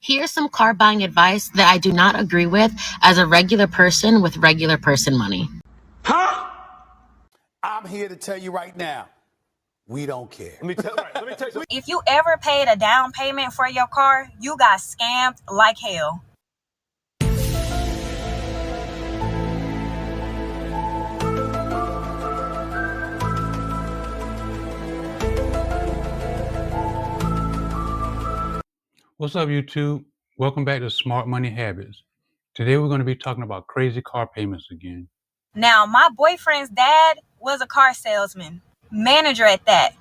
Here's some car buying advice that I do not agree with as a regular person with regular person money. Huh? I'm here to tell you right now, we don't care. Let me tell you. If you ever paid a down payment for your car, you got scammed like hell. What's up, YouTube? Welcome back to Smart Money Habits. Today we're going to be talking about crazy car payments again. Now, my boyfriend's dad was a car salesman, manager at that.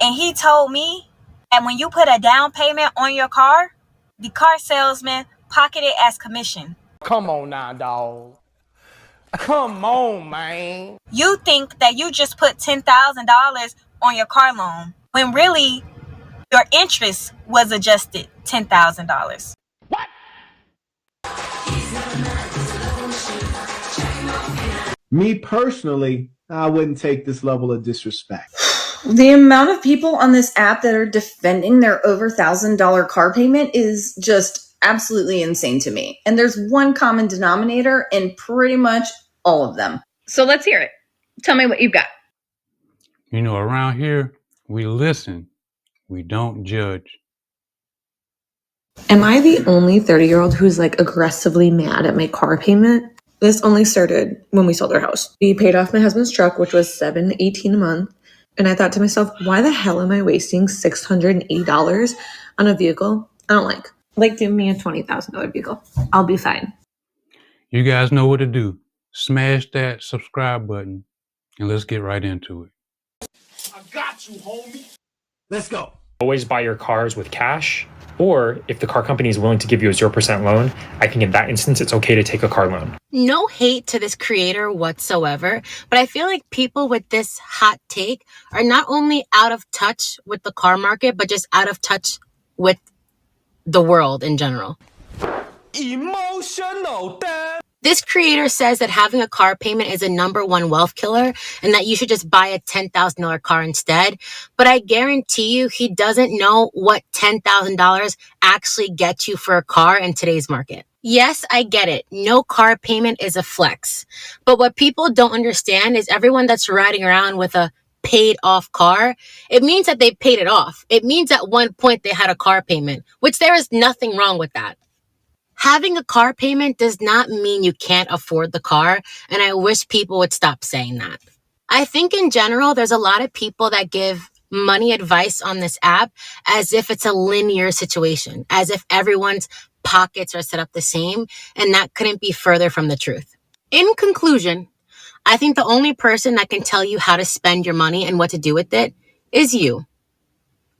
And he told me that when you put a down payment on your car, the car salesman pocket it as commission. Come on now, dog. Come on, man. You think that you just put $10,000 on your car loan when really your interest was adjusted $10,000. What? Me personally, I wouldn't take this level of disrespect. The amount of people on this app that are defending their over $1,000 car payment is just absolutely insane to me. And there's one common denominator in pretty much all of them. So let's hear it. Tell me what you've got. You know, around here, we listen, we don't judge. Am I the only 30-year-old who's like aggressively mad at my car payment? This only started when we sold our house. We paid off my husband's truck, which was $718 a month. And I thought to myself, why the hell am I wasting $680 on a vehicle I don't like? Like, give me a $20,000 vehicle. I'll be fine. You guys know what to do. Smash that subscribe button and let's get right into it. I got you, homie. Let's go. Always buy your cars with cash, or if the car company is willing to give you a 0% loan, I think in that instance, it's okay to take a car loan. No hate to this creator whatsoever, but I feel like people with this hot take are not only out of touch with the car market, but just out of touch with the world in general. Emotional, damn. This creator says that having a car payment is a #1 wealth killer and that you should just buy a $10,000 car instead. But I guarantee you he doesn't know what $10,000 actually gets you for a car in today's market. Yes, I get it. No car payment is a flex. But what people don't understand is everyone that's riding around with a paid off car, it means that they paid it off. It means at one point they had a car payment, which there is nothing wrong with that. Having a car payment does not mean you can't afford the car, and I wish people would stop saying that. I think in general, there's a lot of people that give money advice on this app as if it's a linear situation, as if everyone's pockets are set up the same, and that couldn't be further from the truth. In conclusion, I think the only person that can tell you how to spend your money and what to do with it is you.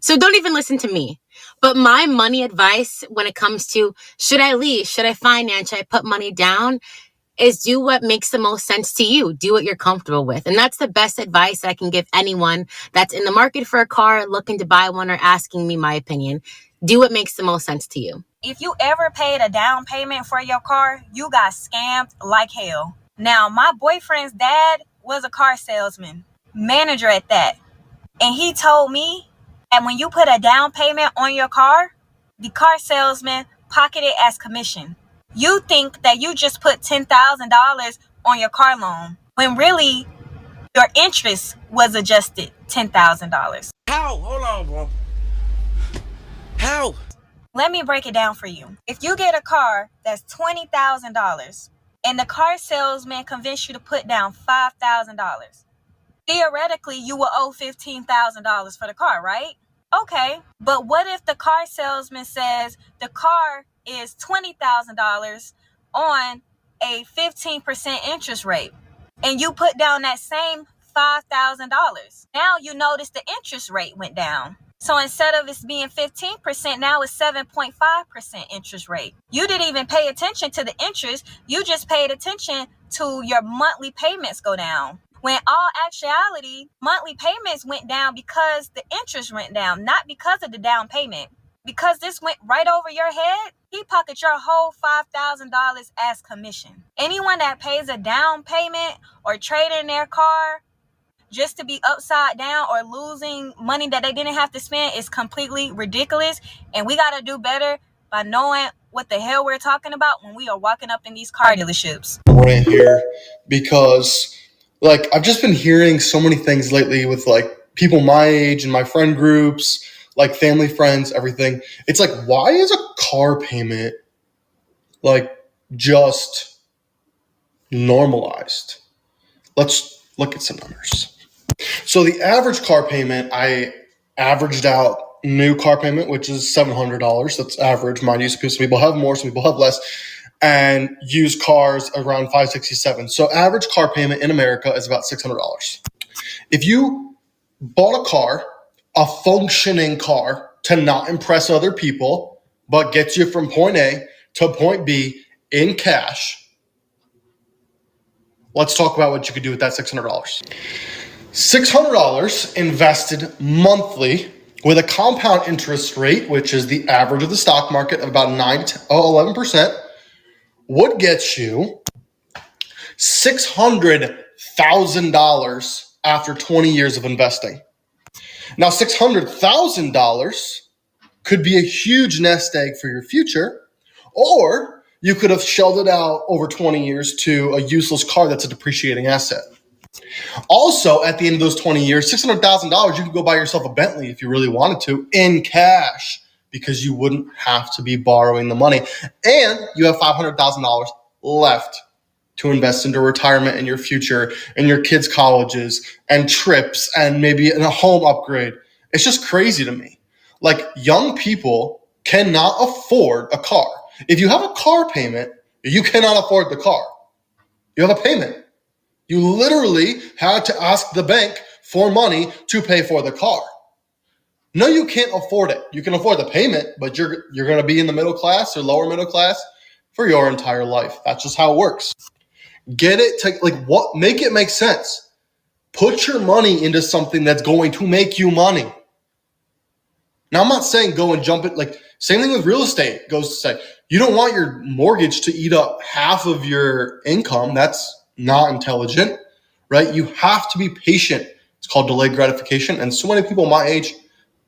So don't even listen to me. But my money advice when it comes to should I lease, should I finance, should I put money down, is do what makes the most sense to you. Do what you're comfortable with. And that's the best advice that I can give anyone that's in the market for a car, looking to buy one, or asking me my opinion. Do what makes the most sense to you. If you ever paid a down payment for your car, you got scammed like hell. Now, my boyfriend's dad was a car salesman, manager at that. And he told me that when you put a down payment on your car, the car salesman pocket it as commission. You think that you just put $10,000 on your car loan when really your interest was adjusted $10,000. How? Hold on, bro. How? Let me break it down for you. If you get a car that's $20,000 and the car salesman convinced you to put down $5,000, theoretically, you will owe $15,000 for the car, right? Okay, but what if the car salesman says the car is $20,000 on a 15% interest rate, and you put down that same $5,000? Now you notice the interest rate went down. So instead of it being 15%, now it's 7.5% interest rate. You didn't even pay attention to the interest. You just paid attention to your monthly payments go down. When all actuality, monthly payments went down because the interest went down, not because of the down payment. Because this went right over your head, he pocketed your whole $5,000 as commission. Anyone that pays a down payment or trade in their car just to be upside down or losing money that they didn't have to spend is completely ridiculous. And we got to do better by knowing what the hell we're talking about when we are walking up in these car dealerships. Rant here because like I've just been hearing so many things lately with like people my age and my friend groups, like family, friends, everything. It's like, why is a car payment like just normalized? Let's look at some numbers. So the average car payment, I averaged out new car payment, which is $700. That's average, mind you. Some people have more, some people have less, and used cars around $567. So average car payment in America is about $600. If you bought a car, a functioning car, to not impress other people, but gets you from point A to point B in cash, let's talk about what you could do with that $600. $600 invested monthly with a compound interest rate, which is the average of the stock market of about 11%, would get you $600,000 after 20 years of investing. Now, $600,000 could be a huge nest egg for your future, or you could have shelled it out over 20 years to a useless car that's a depreciating asset. Also, at the end of those 20 years, $600,000, you could go buy yourself a Bentley if you really wanted to in cash, because you wouldn't have to be borrowing the money. And you have $500,000 left to invest into retirement in your future, in your kids' colleges and trips, and maybe in a home upgrade. It's just crazy to me. Like, young people cannot afford a car. If you have a car payment, you cannot afford the car. You have a payment. You literally had to ask the bank for money to pay for the car. No, you can't afford it. You can afford the payment, but you're going to be in the middle class or lower middle class for your entire life. That's just how it works. Get it to make it make sense. Put your money into something that's going to make you money. Now, I'm not saying go and jump it. Like, same thing with real estate goes to say, you don't want your mortgage to eat up half of your income. That's not intelligent, right? You have to be patient. It's called delayed gratification. And so many people my age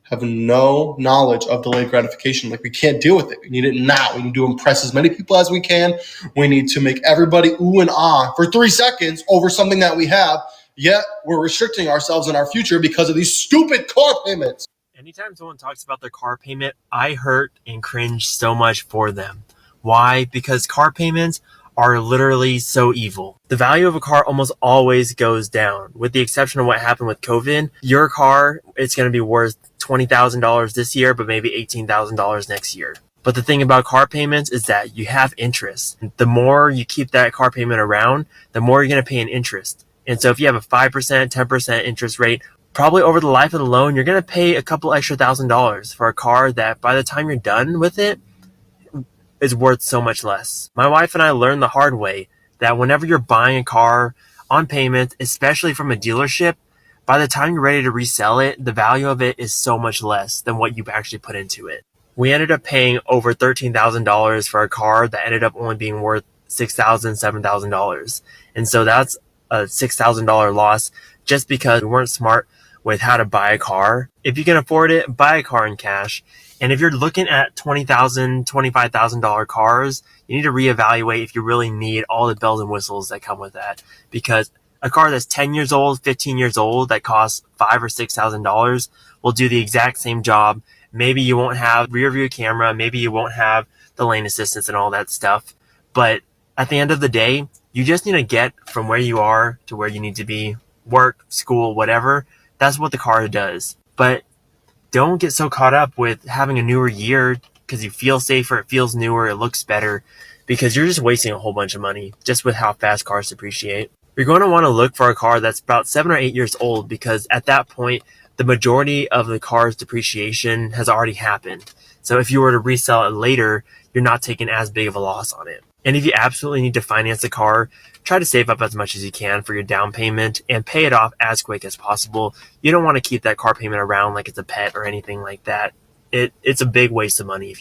have no knowledge of delayed gratification. Like, we can't deal with it. We need it now. We need to impress as many people as we can. We need to make everybody ooh and ah for 3 seconds over something that we have. Yet we're restricting ourselves in our future because of these stupid car payments. Anytime someone talks about their car payment, I hurt and cringe so much for them. Why? Because car payments are literally so evil. The value of a car almost always goes down, with the exception of what happened with COVID. Your car, it's going to be worth $20,000 this year, but maybe $18,000 next year. But the thing about car payments is that you have interest. The more you keep that car payment around, the more you're going to pay in interest. And so if you have a 5%, 10% interest rate, probably over the life of the loan, you're going to pay a couple extra $1,000s for a car that by the time you're done with it is worth so much less. My wife and I learned the hard way that whenever you're buying a car on payment, especially from a dealership, by the time you're ready to resell it, the value of it is so much less than what you've actually put into it. We ended up paying over $13,000 for a car that ended up only being worth $6,000, $7,000. And so that's a $6,000 loss just because we weren't smart with how to buy a car. If you can afford it, buy a car in cash. And if you're looking at $20,000, $25,000 cars, you need to reevaluate if you really need all the bells and whistles that come with that. Because a car that's 10 years old, 15 years old, that costs $5,000 or $6,000 will do the exact same job. Maybe you won't have rear view camera. Maybe you won't have the lane assistance and all that stuff. But at the end of the day, you just need to get from where you are to where you need to be. Work, school, whatever. That's what the car does. But don't get so caught up with having a newer year because you feel safer, it feels newer, it looks better, because you're just wasting a whole bunch of money just with how fast cars depreciate. You're going to want to look for a car that's about 7 or 8 years old, because at that point, the majority of the car's depreciation has already happened. So if you were to resell it later, you're not taking as big of a loss on it. And if you absolutely need to finance a car, try to save up as much as you can for your down payment and pay it off as quick as possible. You don't want to keep that car payment around like it's a pet or anything like that. It's a big waste of money.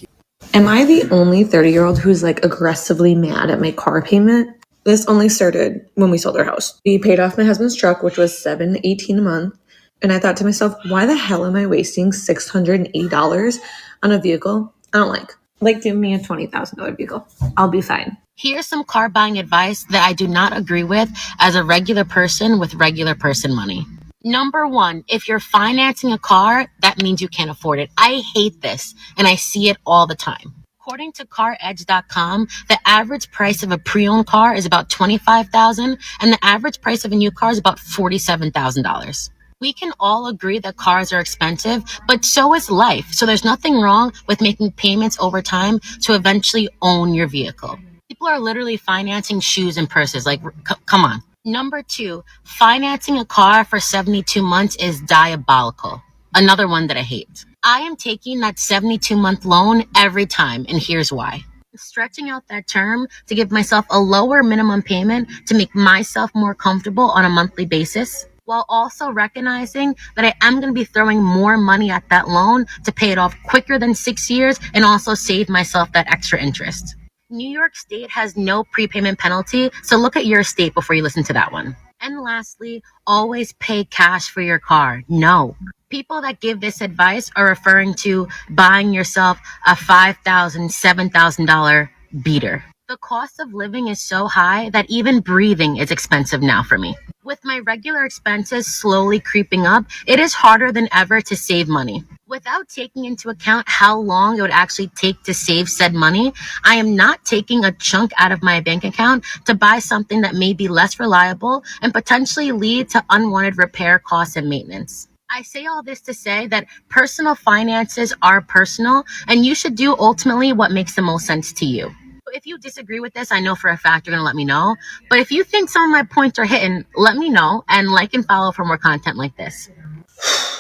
Am I the only 30-year-old who's like aggressively mad at my car payment? This only started when we sold our house. We paid off my husband's truck, which was $718 a month. And I thought to myself, why the hell am I wasting $680 on a vehicle I don't like? Like, give me a $20,000 vehicle. I'll be fine. Here's some car buying advice that I do not agree with as a regular person with regular person money. Number one, if you're financing a car, that means you can't afford it. I hate this, and I see it all the time. According to CarEdge.com, the average price of a pre-owned car is about $25,000, and the average price of a new car is about $47,000. We can all agree that cars are expensive, but so is life. So there's nothing wrong with making payments over time to eventually own your vehicle. People are literally financing shoes and purses. Like, come on. Number two, financing a car for 72 months is diabolical. Another one that I hate. I am taking that 72-month loan every time, and here's why. Stretching out that term to give myself a lower minimum payment to make myself more comfortable on a monthly basis, while also recognizing that I am going to be throwing more money at that loan to pay it off quicker than 6 years and also save myself that extra interest. New York State has no prepayment penalty, so look at your state before you listen to that one. And lastly, always pay cash for your car. No. People that give this advice are referring to buying yourself a $5,000, $7,000 beater. The cost of living is so high that even breathing is expensive now for me. With my regular expenses slowly creeping up, it is harder than ever to save money. Without taking into account how long it would actually take to save said money, I am not taking a chunk out of my bank account to buy something that may be less reliable and potentially lead to unwanted repair costs and maintenance. I say all this to say that personal finances are personal, and you should do ultimately what makes the most sense to you. If you disagree with this, I know for a fact you're going to let me know. But if you think some of my points are hitting, let me know and like and follow for more content like this.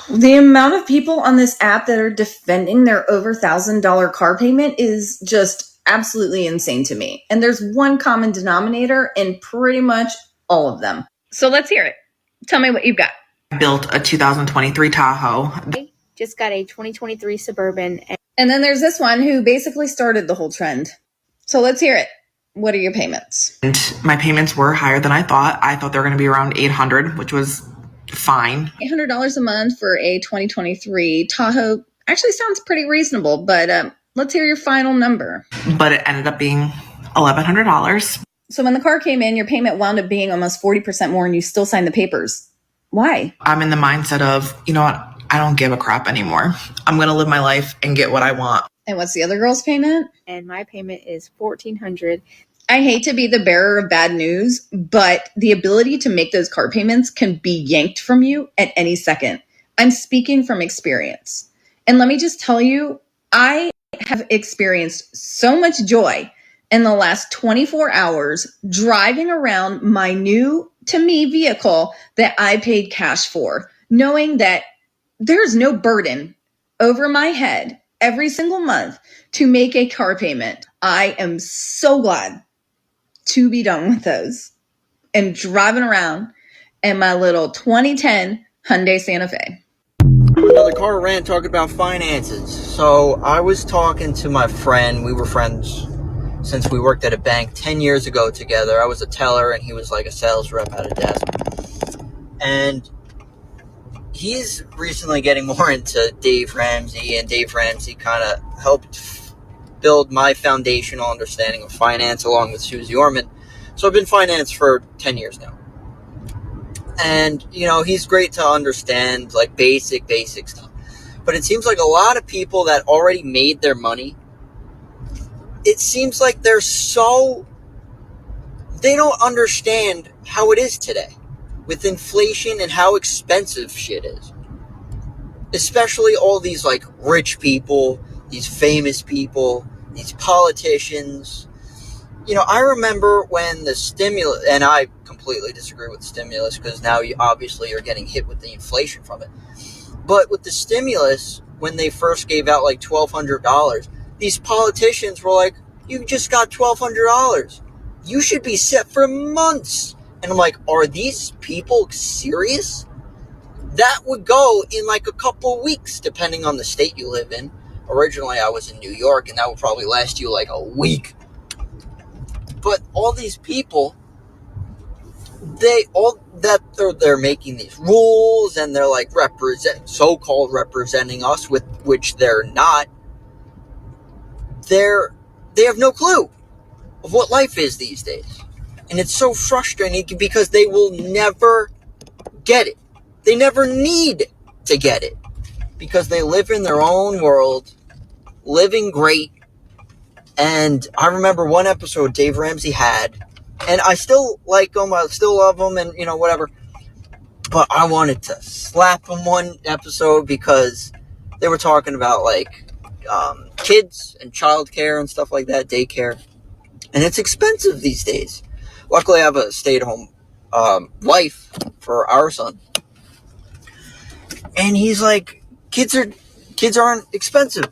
The amount of people on this app that are defending their over $1,000 car payment is just absolutely insane to me. And there's one common denominator in pretty much all of them. So let's hear it. Tell me what you've got. Built a 2023 Tahoe. Just got a 2023 Suburban. And then there's this one who basically started the whole trend. So let's hear it. What are your payments? And my payments were higher than I thought. I thought they were going to be around $800, which was fine. $800 a month for a 2023 Tahoe actually sounds pretty reasonable, but let's hear your final number. But it ended up being $1,100. So when the car came in, your payment wound up being almost 40% more and you still signed the papers. Why? I'm in the mindset of, you know what? I don't give a crap anymore. I'm going to live my life and get what I want. And what's the other girl's payment? And my payment is $1,400. I hate to be the bearer of bad news, but the ability to make those car payments can be yanked from you at any second. I'm speaking from experience. And let me just tell you, I have experienced so much joy in the last 24 hours driving around my new, to me, vehicle that I paid cash for, knowing that there's no burden over my head every single month to make a car payment. I am so glad to be done with those and driving around in my little 2010 Hyundai Santa Fe. Another car rant talking about finances. So I was talking to my friend. We were friends since we worked at a bank 10 years ago together. I was a teller and he was like a sales rep at a desk. And he's recently getting more into Dave Ramsey, and Dave Ramsey kind of helped build my foundational understanding of finance along with Susie Orman. So I've been finance for 10 years now. And, you know, he's great to understand, like, basic stuff. But it seems like a lot of people that already made their money, it seems like they don't understand how it is today with inflation and how expensive shit is. Especially all these, like, rich people, these famous people, these politicians. You know, I remember when the stimulus, and I completely disagree with the stimulus because now you obviously are getting hit with the inflation from it. But with the stimulus, when they first gave out like $1,200, these politicians were like, you just got $1,200. You should be set for months. And I'm like, are these people serious? That would go in like a couple weeks, depending on the state you live in. Originally, I was in New York, and that would probably last you like a week. But all these people, they're making these rules, and they're like so-called representing us, with which they're not. they have no clue of what life is these days. And it's so frustrating because they will never get it. They never need to get it because they live in their own world, living great. And I remember one episode Dave Ramsey had, and I still like him, I still love him, and whatever. But I wanted to slap him one episode because they were talking about kids and childcare and stuff like that, daycare. And it's expensive these days. Luckily, I have a stay-at-home wife for our son. And he's like, kids aren't expensive.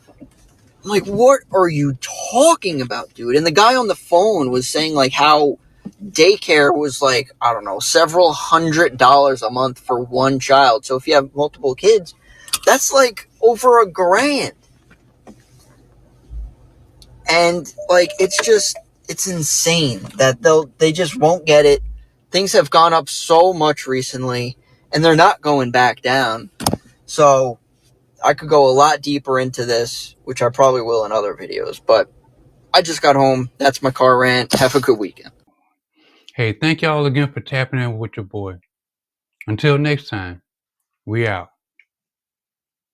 I'm like, what are you talking about, dude? And the guy on the phone was saying how daycare was I don't know, several $100s a month for one child. So if you have multiple kids, that's over $1,000. And it's insane that they just won't get it. Things have gone up so much recently, and they're not going back down. So I could go a lot deeper into this, which I probably will in other videos, but I just got home. That's my car rant. Have a good weekend. Hey, thank y'all again for tapping in with your boy. Until next time, we out.